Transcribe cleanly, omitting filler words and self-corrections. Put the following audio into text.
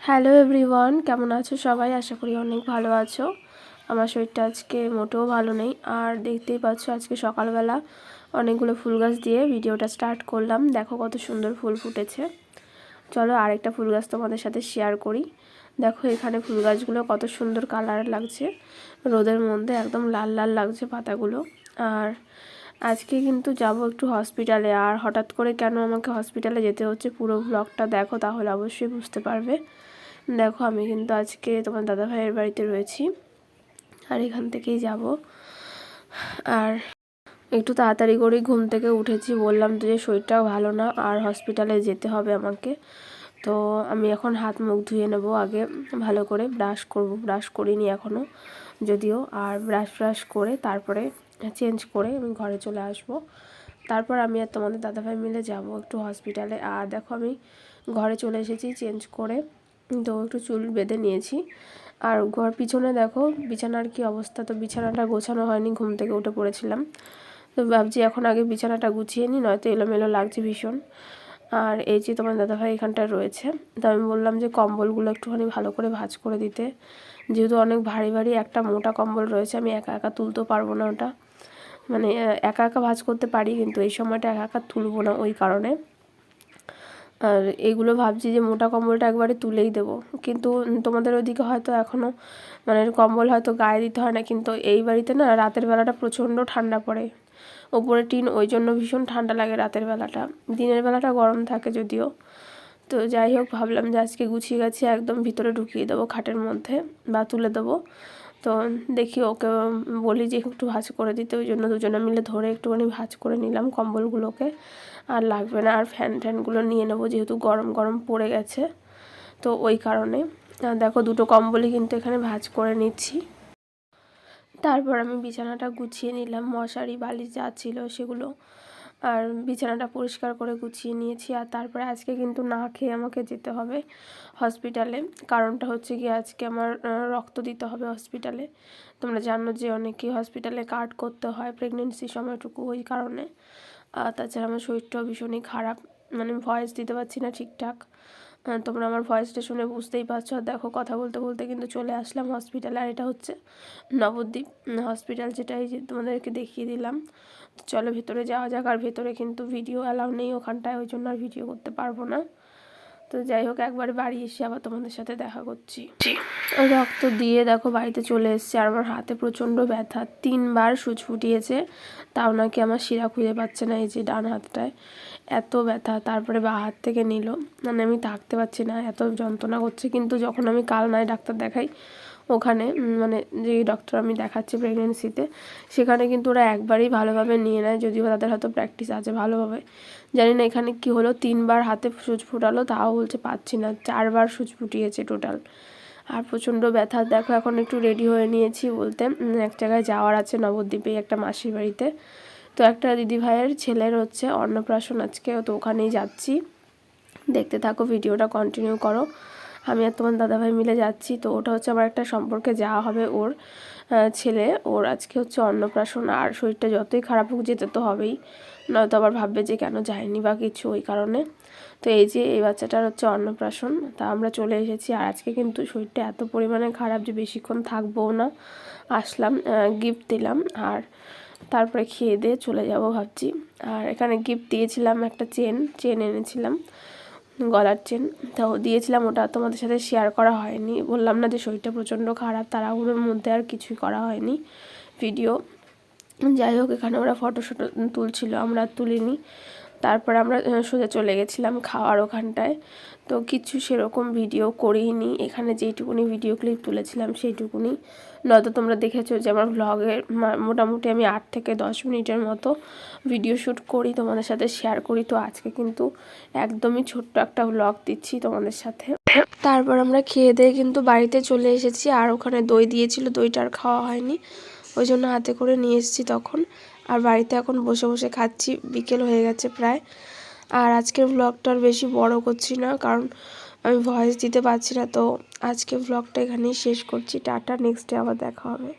Hello everyone, কেমন আছো সবাই? আশা করি অনেক ভালো আছো। আমার শরীরটা আজকে মোটেও ভালো নেই। আর দেখতেই পাচ্ছ আজকে সকালবেলা অনেকগুলো ফুল গাছ দিয়ে ভিডিওটা স্টার্ট করলাম। দেখো কত সুন্দর ফুল ফুটেছে। চলো আরেকটা ফুল গাছ তোমাদের সাথে শেয়ার করি। দেখো এখানে ফুল গাছগুলো কত সুন্দর কালার লাগছে, রোদের মধ্যে একদম লাল লাল লাগছে পাতাগুলো। আর আজকে কিন্তু যাব একটু হসপিটালে। আর হঠাৎ করে কেন আমাকে হসপিটালে যেতে হচ্ছে পুরো ব্লগটা দেখো, তাহলে অবশ্যই বুঝতে পারবে। দেখো আমি কিন্তু আজকে তোমার দাদা ভাইয়ের বাড়িতে রয়েছি, আর এখান থেকেই যাব। আর একটু তাড়াতাড়ি করে ঘুম থেকে উঠেছি, বললাম তো যে শরীরটাও ভালো না আর হসপিটালে যেতে হবে আমাকে। তো আমি এখন হাত মুখ ধুয়ে নেব, আগে ভালো করে ব্রাশ করব, ব্রাশ করিনি এখনও যদিও। আর ব্রাশ করে তারপরে চেঞ্জ করে আমি ঘরে চলে আসব। তারপর আমি আর তোমাদের দাদাভাই মিলে যাব একটু হসপিটালে। আর দেখো আমি ঘরে চলে এসেছি চেঞ্জ করে, তো একটু চুল বেঁধে নিয়েছি। আর ঘর পিছনে দেখো বিছানার কি অবস্থা, তো বিছানাটা গোছানো হয়নি, ঘুম থেকে উঠে পড়েছিলাম। তো ভাবছি এখন আগে বিছানাটা গুছিয়ে নিই, নয়তো এলোমেলো লাগছে ভীষণ। আর এই যে তোমার দাদাভাই এখানটায় রয়েছে, তো আমি বললাম যে কম্বলগুলো একটুখানি ভালো করে ভাঁজ করে দিতে, যেহেতু অনেক ভারী ভারী একটা মোটা কম্বল রয়েছে, আমি একা একা তুলতেও পারবো না ওটা। মানে একা একা ভাঁজ করতে পারি কিন্তু এই সময়টা একা একা তুলবো না, ওই কারণে। আর এগুলো ভাবছি যে মোটা কম্বলটা একবারে তুলেই দেবো, কিন্তু তোমাদের ওইদিকে হয়তো এখনও মানে কম্বল হয়তো গায়ে দিতে হয় না, কিন্তু এই বাড়িতে না রাতের বেলাটা প্রচণ্ড ঠান্ডা পড়ে, ওপরে টিন, ওই জন্য ভীষণ ঠান্ডা লাগে রাতের বেলাটা। দিনের বেলাটা গরম থাকে যদিও। তো যাই হোক, ভাবলাম যে আজকে গুছিয়ে গেছি একদম ভিতরে ঢুকিয়ে দেবো খাটের মধ্যে বা তুলে দেবো। তো দেখি ওকে বলি যে একটু ভাঁজ করে দিতে, ওই জন্য দুজনে মিলে ধরে একটুখানি ভাঁজ করে নিলাম কম্বলগুলোকে। আর লাগবে না, আর ফ্যানগুলো নিয়ে নেবো যেহেতু গরম গরম পড়ে গেছে, তো ওই কারণে। দেখো দুটো কম্বলই কিন্তু এখানে ভাঁজ করে নিচ্ছি। তারপর আমি বিছানাটা গুছিয়ে নিলাম, মশারি বালিশ যা ছিল সেগুলো, আর বিছানাটা পরিষ্কার করে গুছিয়ে নিয়েছি। আর তারপরে আজকে কিন্তু না খেয়ে আমাকে যেতে হবে হসপিটালে। কারণটা হচ্ছে কি, আজকে আমার রক্ত দিতে হবে হসপিটালে। তোমরা জানো যে অনেকেই হসপিটালে কার্ড করতে হয় প্রেগনেন্সি সময়টুকু, ওই কারণে। আর তাছাড়া আমার শরীরটাও ভীষণই খারাপ, মানে ভয়েস দিতে পারছি না ঠিকঠাক। তোমরা আমার ভয়েসটা শুনে বুঝতেই পারছো। আর দেখো কথা বলতে বলতে কিন্তু চলে আসলাম হসপিটালে। আর এটা হচ্ছে নবদ্বীপ হসপিটাল, যেটাই যে তোমাদেরকে দেখিয়ে দিলাম। তো চলো ভেতরে যাওয়া যাক। আর ভেতরে কিন্তু ভিডিও অ্যালাউ নেই ওখানটায়, ওই জন্য আর ভিডিও করতে পারবো না। তো যাই হোক, একবার বাড়ি এসে আবার তোমাদের সাথে দেখা করছি। রক্ত দিয়ে দেখো বাড়িতে চলে এসেছি। আর আমার হাতে প্রচণ্ড ব্যথা, 3বার সূচ ফুটিয়েছে, তাও নাকি আমার শিরা খুঁজে পাচ্ছে না। এই যে ডান হাতটায় এত ব্যথা, তারপরে বাঁ হাত থেকে নিল, মানে আমি থাকতে পারছি না, এত যন্ত্রণা করছে। কিন্তু যখন আমি কালনায় ডাক্তার দেখাই, ওখানে মানে যে ডক্টর আমি দেখাচ্ছি প্রেগনেন্সিতে, সেখানে কিন্তু ওরা একবারই ভালোভাবে নিয়ে নেয়, যদিও তাদের হয়তো প্র্যাকটিস আছে ভালোভাবে, জানি না এখানে কি হলো। 3বার হাতে সূচ ফুটালো, তাও বলছে পাচ্ছি না, 4বার সূচ ফুটিয়েছে টোটাল। আর প্রচণ্ড ব্যথা। দেখো এখন একটু রেডি হয়ে নিয়েছি, বলতে এক জায়গায় যাওয়ার আছে নবদ্বীপে একটা মাসির বাড়িতে। তো একটা দিদিভাইয়ের ছেলের হচ্ছে অন্নপ্রাশন আজকে, তো ওখানেই যাচ্ছি। দেখতে থাকো, ভিডিওটা কন্টিনিউ করো। আমি আর তোমার দাদাভাই মিলে যাচ্ছি। তো ওটা হচ্ছে আমার একটা সম্পর্কে যাওয়া হবে, ওর ছেলে, ওর আজকে হচ্ছে অন্নপ্রাশন। আর শরীরটা যতই খারাপ হোক যেতে তো হবেই, নয়তো আবার ভাববে যে কেন যায়নি বা কিছু, ওই কারণে। তো এই যে এই বাচ্চাটার হচ্ছে অন্নপ্রাশন, তা আমরা চলে এসেছি। আর আজকে কিন্তু শরীরটা এত পরিমাণে খারাপ যে বেশিক্ষণ থাকবোও না, আসলাম, গিফট দিলাম, আর তারপরে খেয়ে দিয়ে চলে যাব ভাবছি। আর এখানে গিফট দিয়েছিলাম একটা চেন এনেছিলাম, গলার চেন, তো দিয়েছিলাম, ওটা তোমাদের সাথে শেয়ার করা হয়নি। বললাম না যে শরীরটা প্রচণ্ড খারাপ, তাড়াহুড়োর মধ্যে আর কিছুই করা হয়নি ভিডিও। যাই হোক, এখানে ওরা ফটো তুলছিল, আমরা তুলিনি। তারপর আমরা সোজা চলে গেছিলাম খাওয়ার ওখানটায়। তো কিছু সেরকম ভিডিও করিনি, এখানে যেইটুকুনি ভিডিও ক্লিপ তুলেছিলাম সেইটুকুনি। নয়তো তোমরা দেখেছো যে আমার ভ্লগের মোটামুটি আমি 8 থেকে 10 মিনিটের মতো ভিডিও শ্যুট করি, তোমাদের সাথে শেয়ার করি। তো আজকে কিন্তু একদমই ছোট্ট একটা ভ্লগ দিচ্ছি তোমাদের সাথে। তারপর আমরা খেয়ে দিয়ে কিন্তু বাড়িতে চলে এসেছি। আর ওখানে দই দিয়েছিল, দইটা আর খাওয়া হয়নি, ওই জন্য হাতে করে নিয়ে এসেছি তখন। আর বাড়িতে এখন বসে বসে খাচ্ছি, বিকেল হয়ে গেছে প্রায়। আর আজকের ভ্লগটা আর বেশি বড় করছি না, কারণ আমি ভয়েস দিতে পারছি না। তো আজকে ভ্লগটা এখানেই শেষ করছি। টাটা, নেক্সট ডে আবার দেখা হবে।